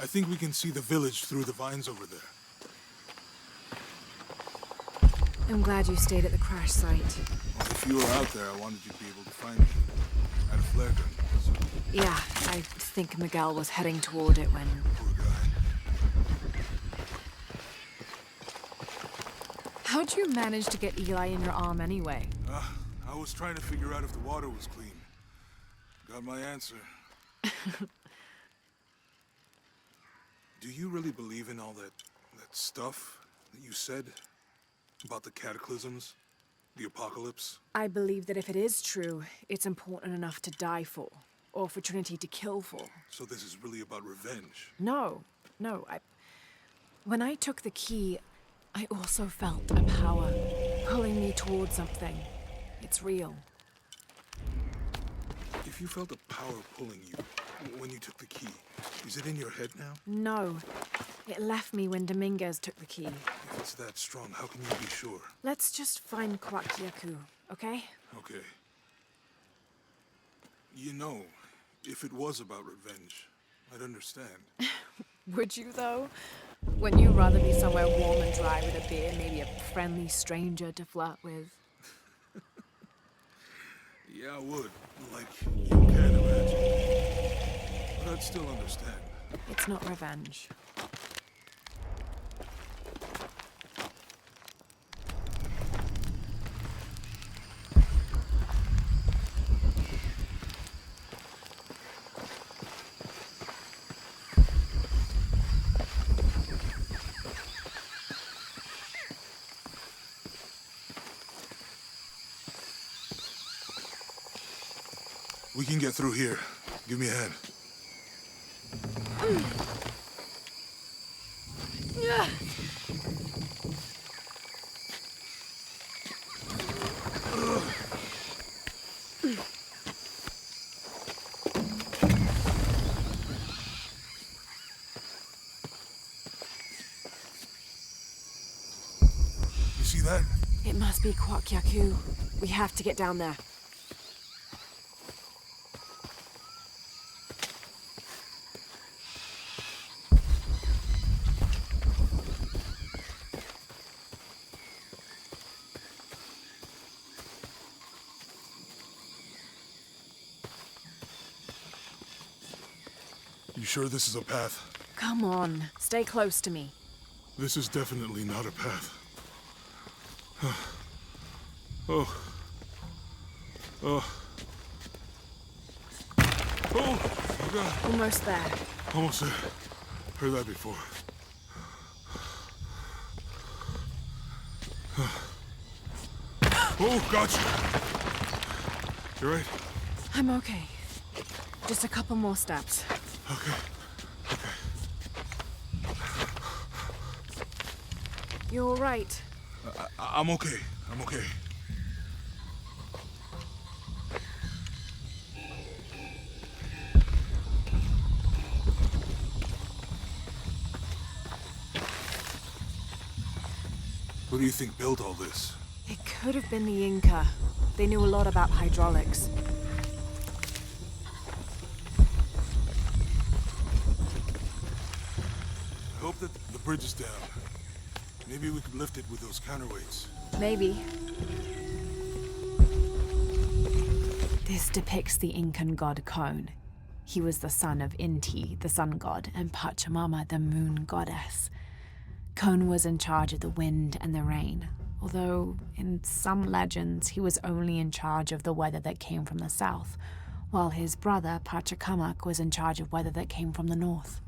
I think we can see the village through the vines over there. I'm glad you stayed at the crash site. Well, if you were out there, I wanted you to be able to find me. I had a flare gun, so... Yeah, I think Miguel was heading toward it when... Poor guy. How'd you manage to get Eli in your arm anyway? I was trying to figure out if the water was clean. Got my answer. Do you really believe in all that stuff that you said? About the cataclysms? The apocalypse? I believe that if it is true, it's important enough to die for. Or for Trinity to kill for. So this is really about revenge? No. When I took the key, I also felt a power pulling me towards something. It's real. If you felt a power pulling you when you took the key, is it in your head now? No. It left me when Dominguez took the key. If it's that strong, how can you be sure? Let's just find Kwakiaku, okay? Okay. You know, if it was about revenge, I'd understand. Would you, though? Wouldn't you rather be somewhere warm and dry with a beer, maybe a friendly stranger to flirt with? Yeah, I would. Like, you can imagine. But I'd still understand. It's not revenge. We can get through here. Give me a hand. You see that? It must be Kwakiaku. We have to get down there. You sure this is a path? Come on, stay close to me. This is definitely not a path. Oh. Oh, God. Almost there. Almost there. Heard that before. Oh, gotcha. You right? I'm okay. Just a couple more steps. Okay. You all right? I'm okay. I'm okay. Who do you think built all this? It could have been the Inca. They knew a lot about hydraulics. I hope that the bridge is down. Maybe we could lift it with those counterweights. Maybe. This depicts the Incan god Kon. He was the son of Inti, the sun god, and Pachamama, the moon goddess. Kon was in charge of the wind and the rain, although in some legends he was only in charge of the weather that came from the south, while his brother Pachacamac was in charge of weather that came from the north.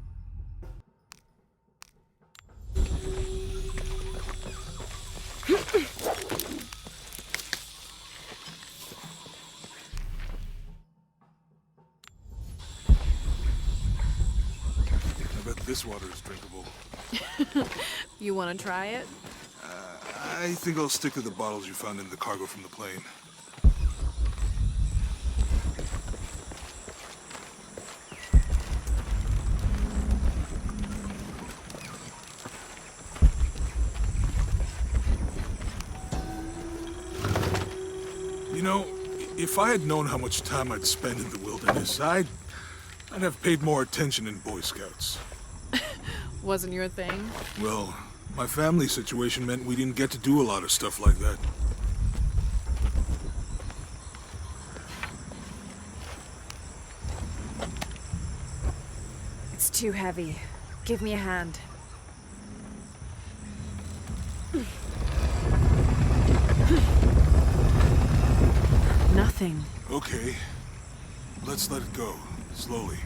I bet this water is drinkable. You want to try it? I think I'll stick to the bottles you found in the cargo from the plane. You know, if I had known how much time I'd spend in the wilderness, I'd have paid more attention in Boy Scouts. Wasn't your thing? Well, my family situation meant we didn't get to do a lot of stuff like that. It's too heavy. Give me a hand. Nothing. Okay. Let's let it go. Slowly.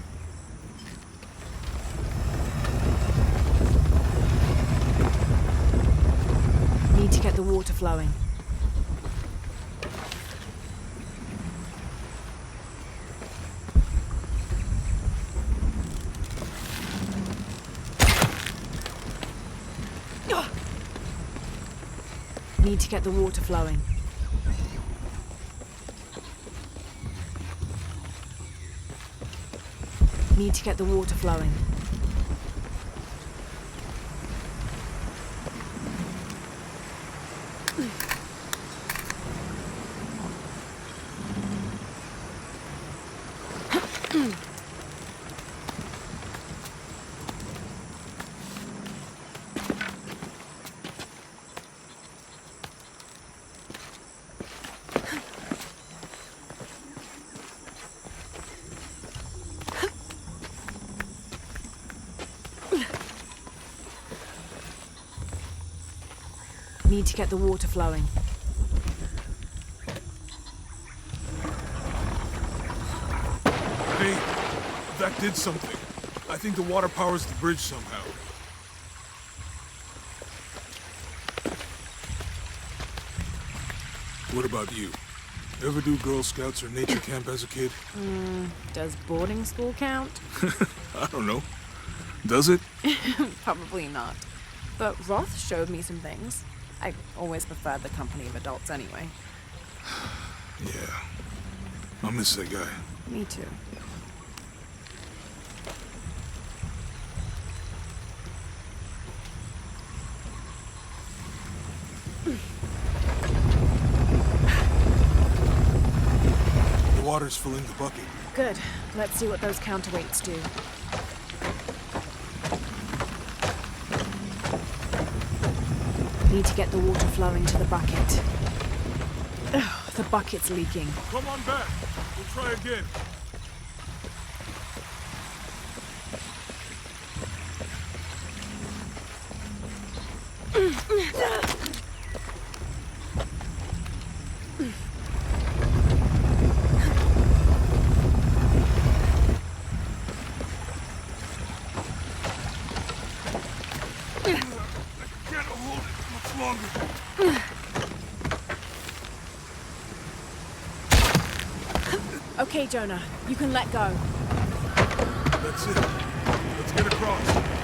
Need to get the water flowing. Need to get the water flowing. Need to get the water flowing. Need to get the water flowing. Hey, that did something. I think the water powers the bridge somehow. What about you? Ever do Girl Scouts or nature camp as a kid? Does boarding school count? I don't know. Does it? Probably not. But Roth showed me some things. I always preferred the company of adults anyway. Yeah. I miss that guy. Me too. The water's filling the bucket. Good. Let's see what those counterweights do. Need to get the water flowing to the bucket. Ugh, the bucket's leaking. Come on back. We'll try again. Okay, Jonah, you can let go. That's it. Let's get across.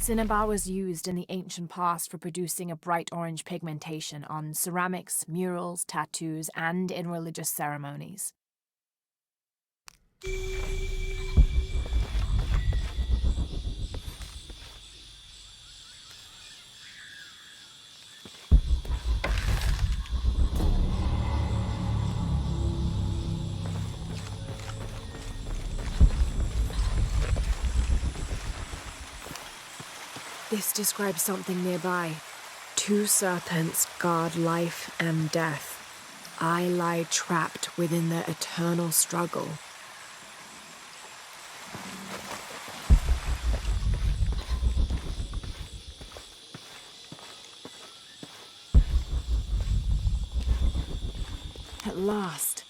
Cinnabar was used in the ancient past for producing a bright orange pigmentation on ceramics, murals, tattoos, and in religious ceremonies. This describes something nearby. Two serpents guard life and death. I lie trapped within the eternal struggle. At last.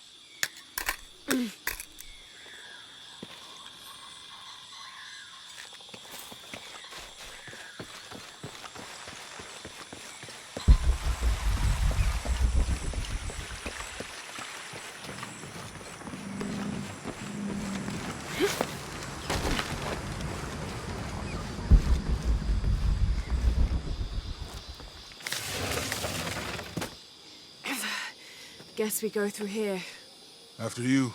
Guess we go through here. After you.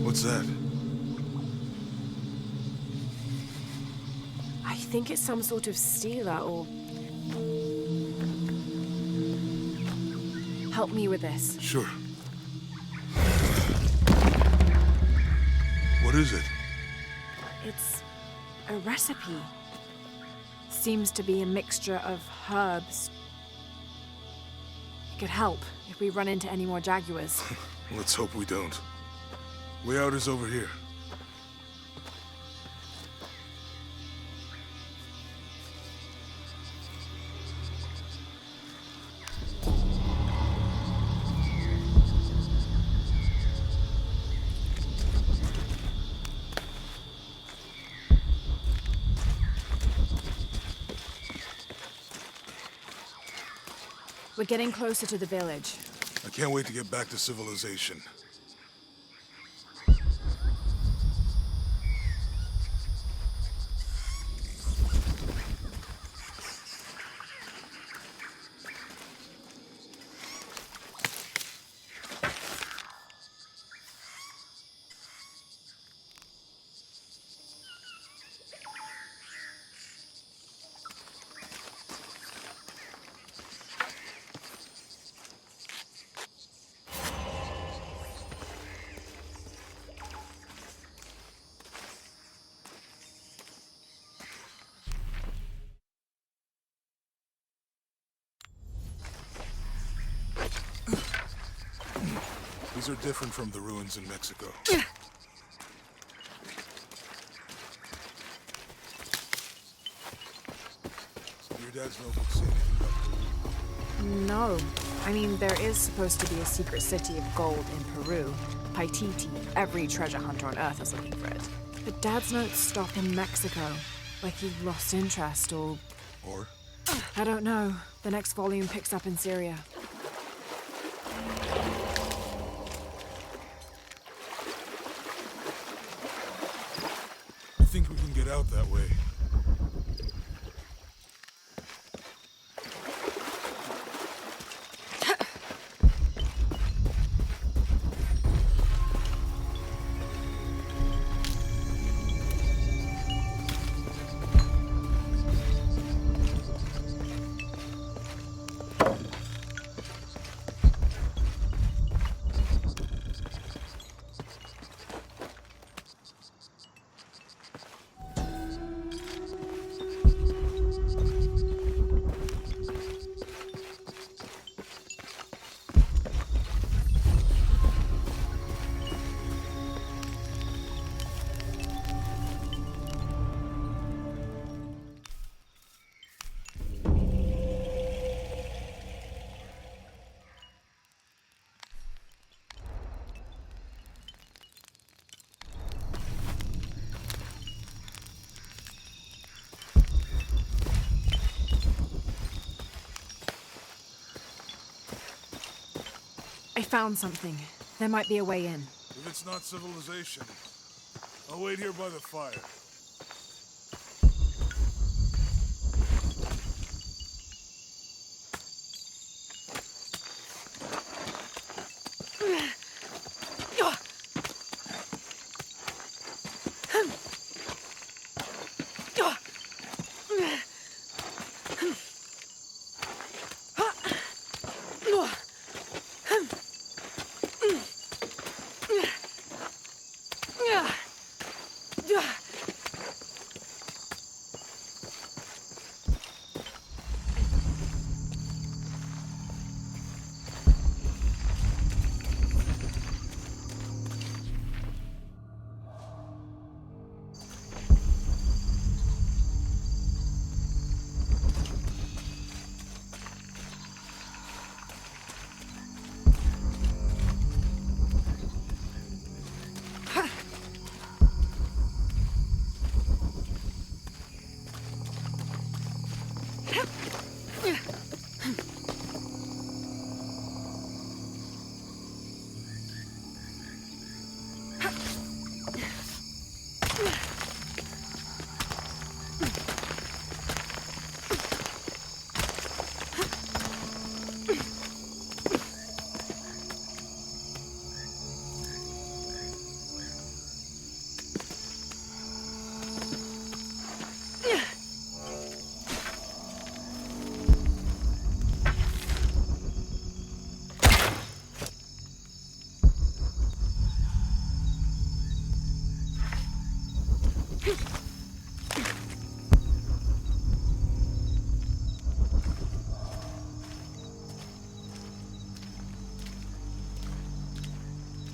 What's that? I think it's some sort of stela or... Help me with this. Sure. What is it? It's a recipe. Seems to be a mixture of herbs. It could help if we run into any more jaguars. Let's hope we don't. Way out is over here. We're getting closer to the village. I can't wait to get back to civilization. These are different from the ruins in Mexico. Your dad's notebook say anything about Peru? No. I mean, there is supposed to be a secret city of gold in Peru. Paititi. Every treasure hunter on Earth is looking for it. But Dad's notes stop in Mexico. Like he lost interest or... Or? I don't know. The next volume picks up in Syria. I think we can get out that way. I found something. There might be a way in. If it's not civilization, I'll wait here by the fire.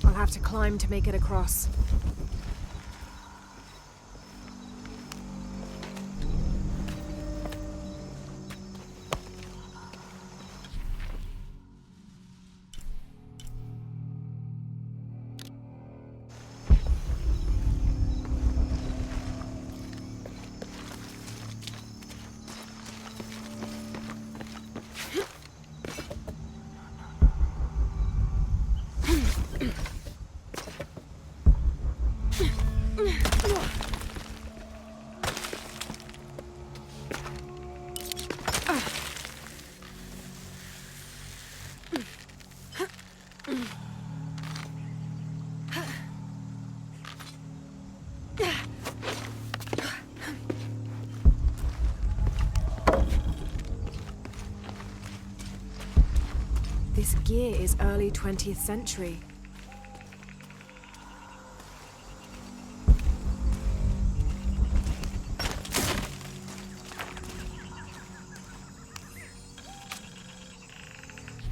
I'll have to climb to make it across. This gear is early 20th century.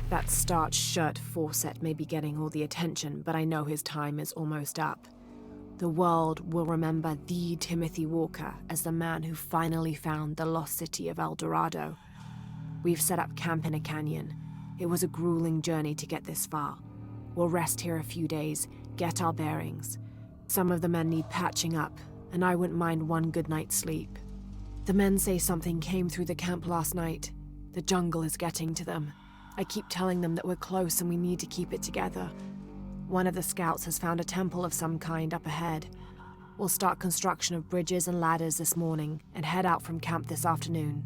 That starched shirt Fawcett may be getting all the attention, but I know his time is almost up. The world will remember the Timothy Walker as the man who finally found the lost city of El Dorado. We've set up camp in a canyon. It was a grueling journey to get this far. We'll rest here a few days, get our bearings. Some of the men need patching up, and I wouldn't mind one good night's sleep. The men say something came through the camp last night. The jungle is getting to them. I keep telling them that we're close and we need to keep it together. One of the scouts has found a temple of some kind up ahead. We'll start construction of bridges and ladders this morning and head out from camp this afternoon.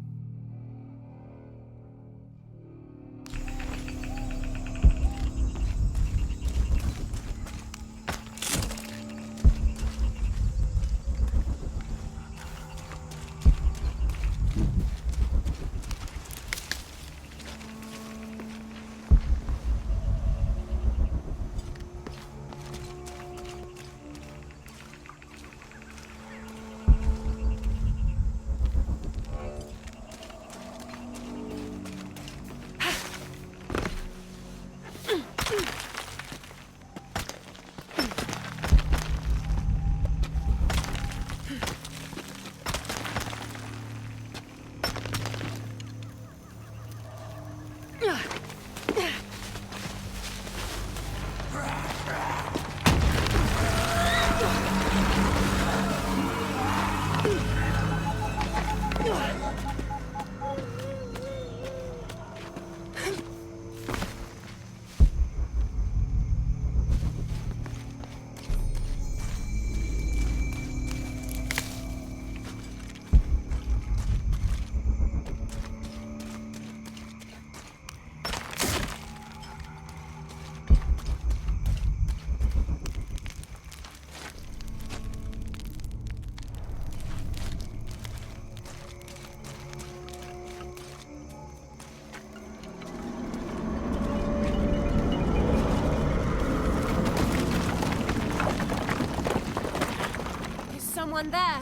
Someone there.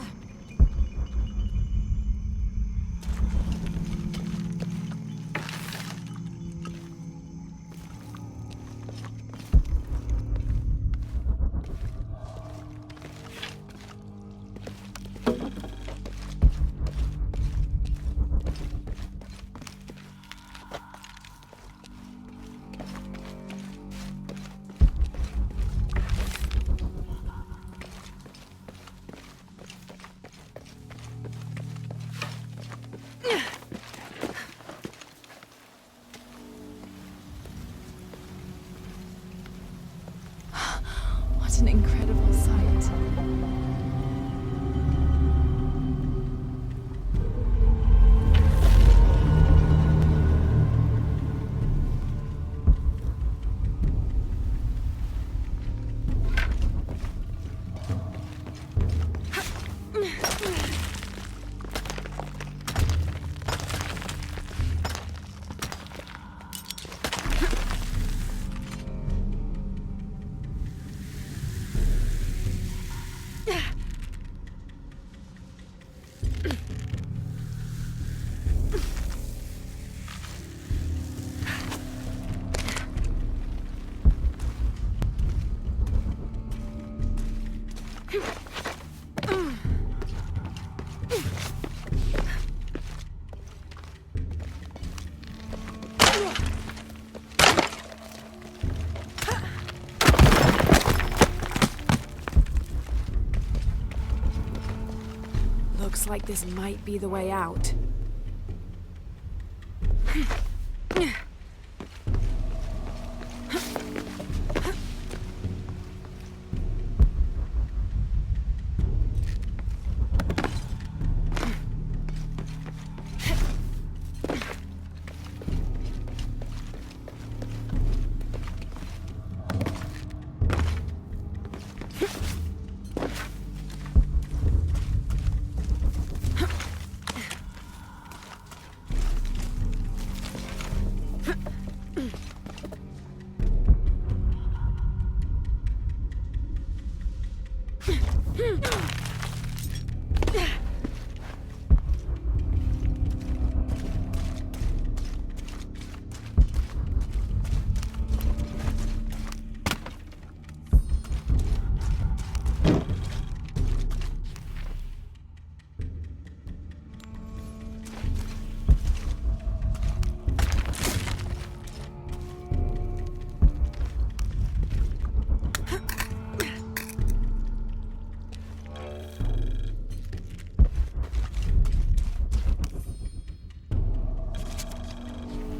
Looks like this might be the way out.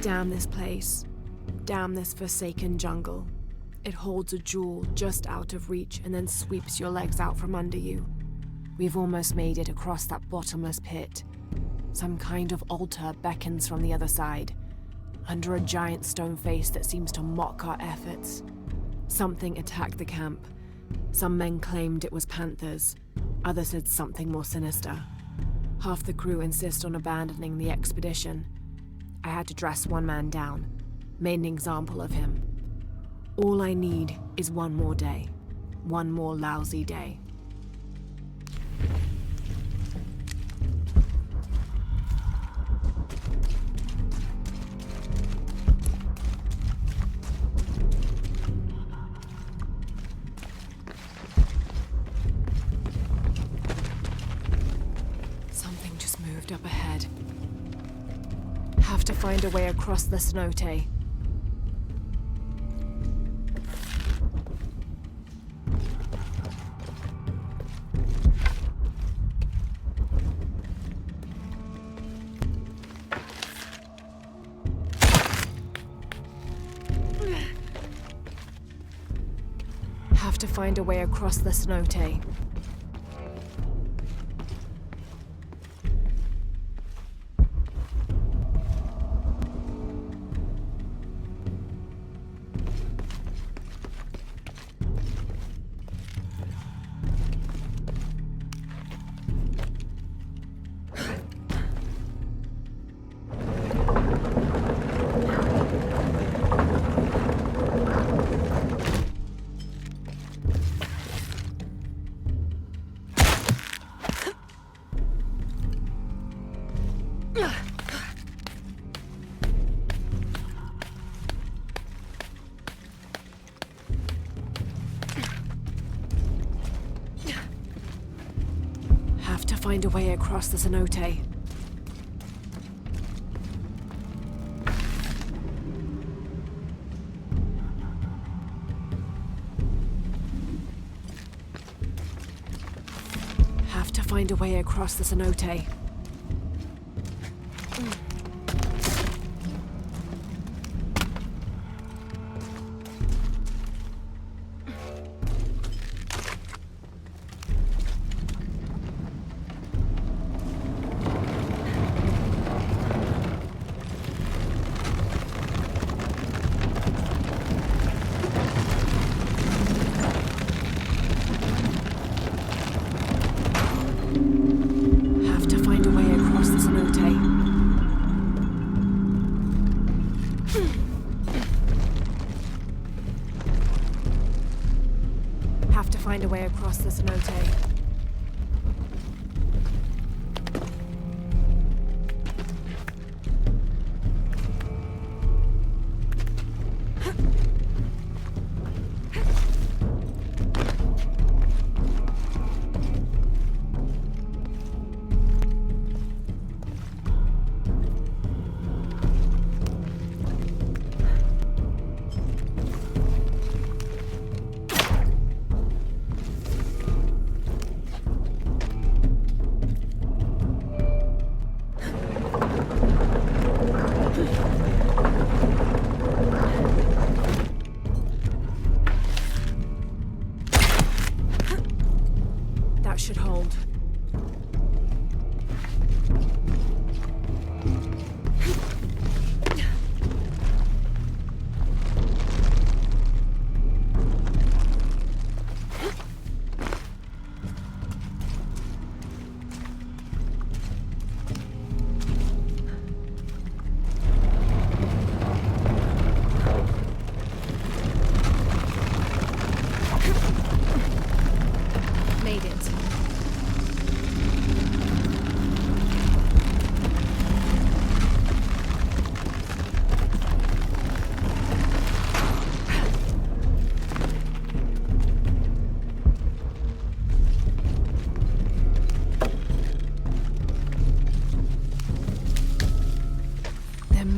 Damn this place. Damn this forsaken jungle. It holds a jewel just out of reach and then sweeps your legs out from under you. We've almost made it across that bottomless pit. Some kind of altar beckons from the other side, under a giant stone face that seems to mock our efforts. Something attacked the camp. Some men claimed it was panthers. Others said something more sinister. Half the crew insist on abandoning the expedition. I had to dress one man down, made an example of him. All I need is one more day. One more lousy day. Something just moved up ahead. Have to find a way across the cenote. Have to find a way across the cenote. Find a way across the cenote. Have to find a way across the cenote. Have to find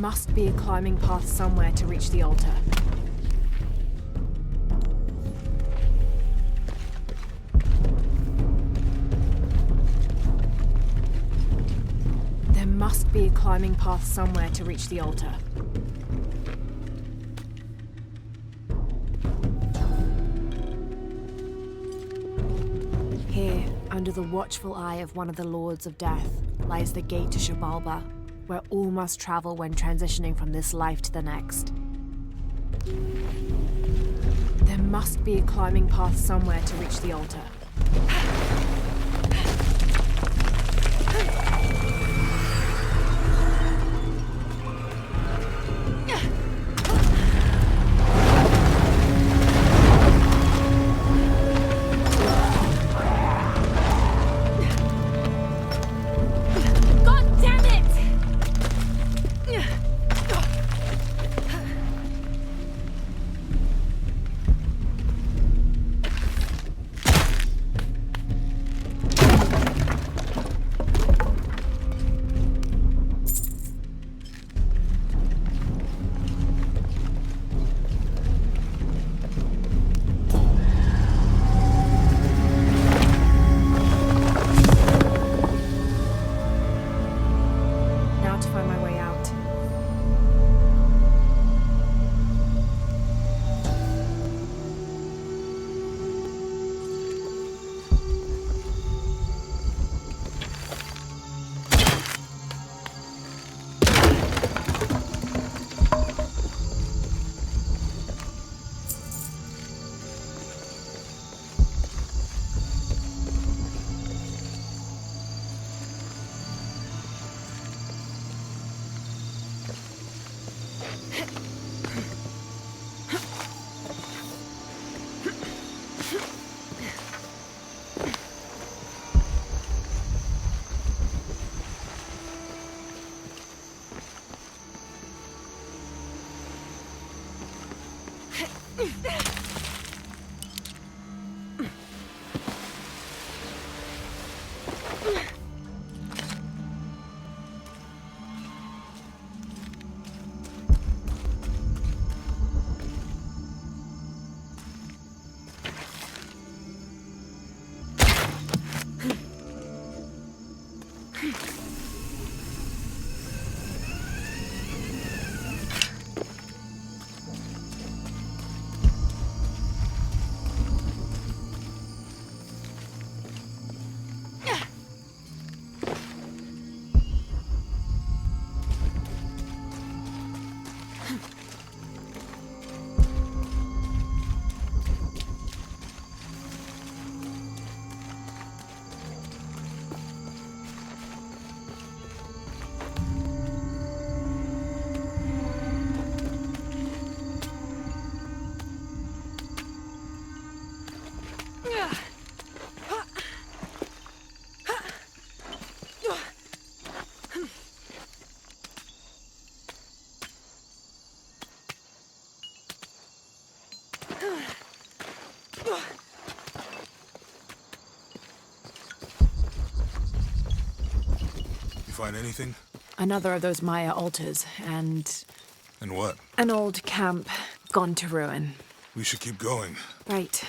Must be a climbing path somewhere to reach the altar. There must be a climbing path somewhere to reach the altar. Here, under the watchful eye of one of the Lords of Death, lies the gate to Shabalba, where all must travel when transitioning from this life to the next. There must be a climbing path somewhere to reach the altar. Find anything? Another of those Maya altars, and... And what? An old camp gone to ruin. We should keep going. Right.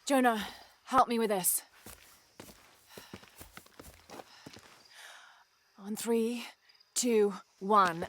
Jonah, help me with this. On 3, 2, 1.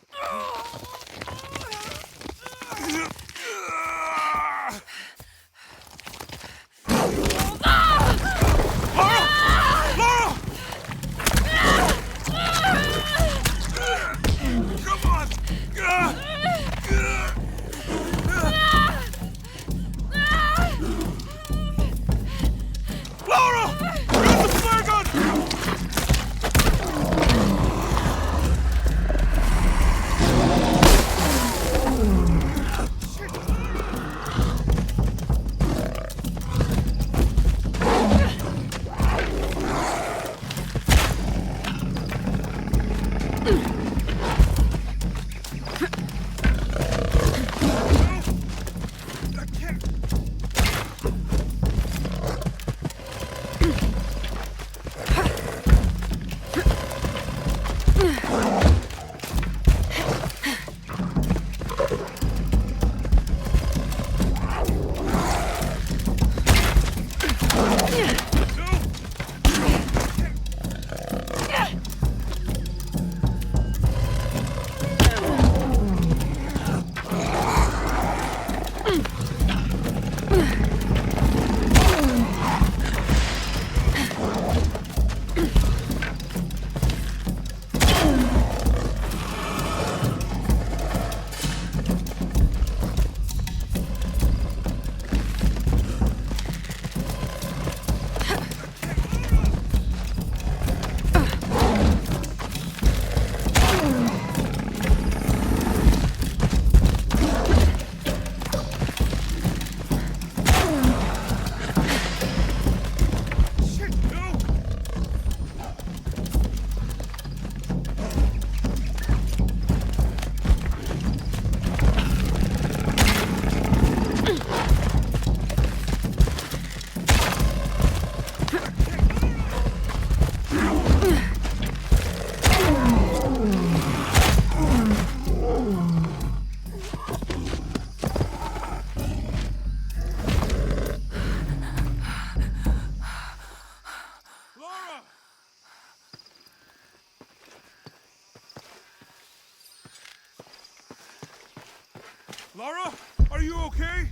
Lara, are you okay?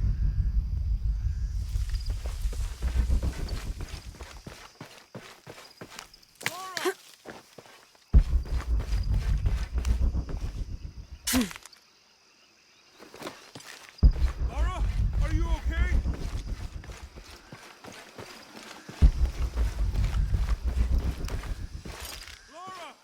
Lara! Lara, are you okay? Lara!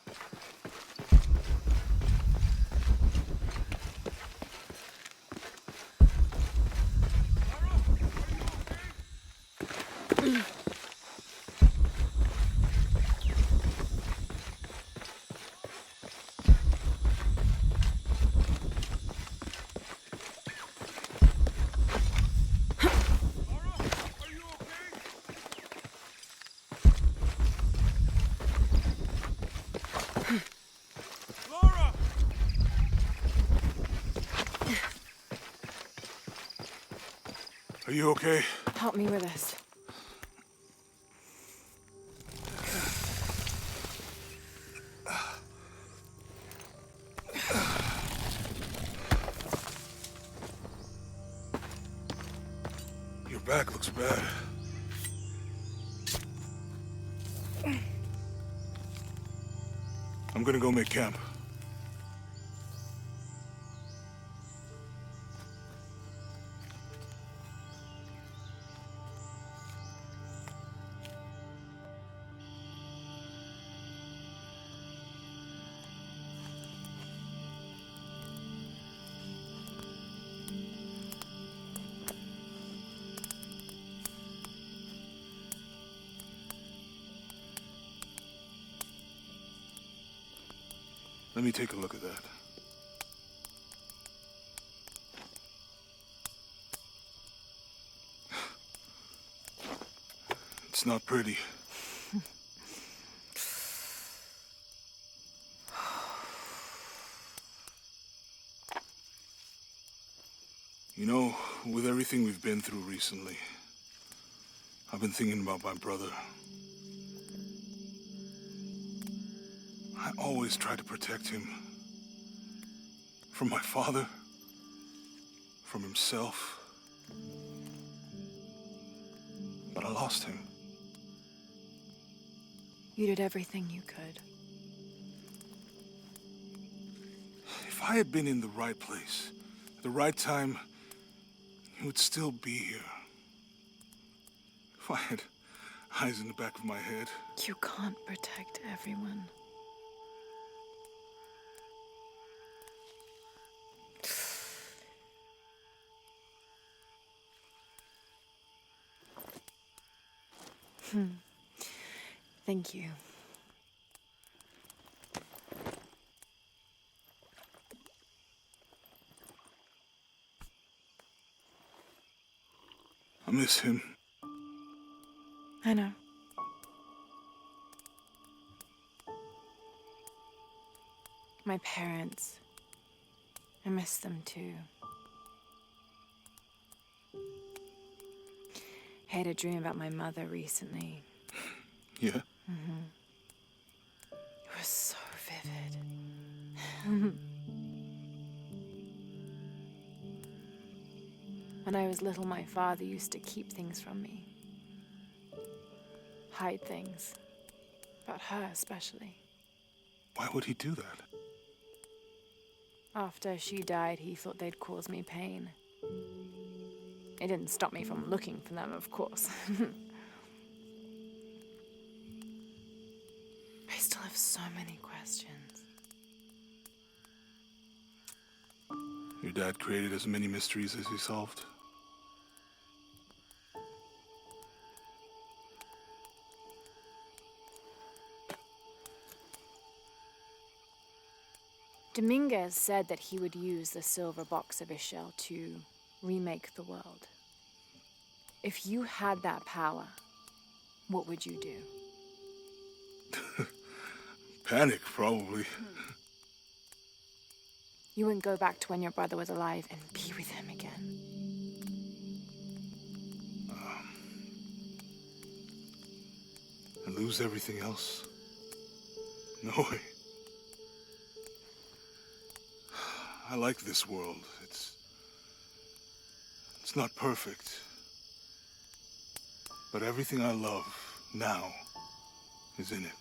Lara! Are you okay? Help me with this. Your back looks bad. I'm gonna go make camp. Let me take a look at that. It's not pretty. You know, with everything we've been through recently, I've been thinking about my brother. I always tried to protect him. From my father. From himself. But I lost him. You did everything you could. If I had been in the right place, at the right time, he would still be here. If I had eyes in the back of my head. You can't protect everyone. Thank you. I miss him. I know. My parents. I miss them too. I had a dream about my mother recently. Yeah? It was so vivid. When I was little, my father used to keep things from me. Hide things. About her, especially. Why would he do that? After she died, he thought they'd cause me pain. It didn't stop me from looking for them, of course. I still have so many questions. Your dad created as many mysteries as he solved. Dominguez said that he would use the silver box of Ishel to remake the world. If you had that power, what would you do? Panic, probably. You wouldn't go back to when your brother was alive and be with him again. And lose everything else? No way. I like this world. It's not perfect. But everything I love now is in it.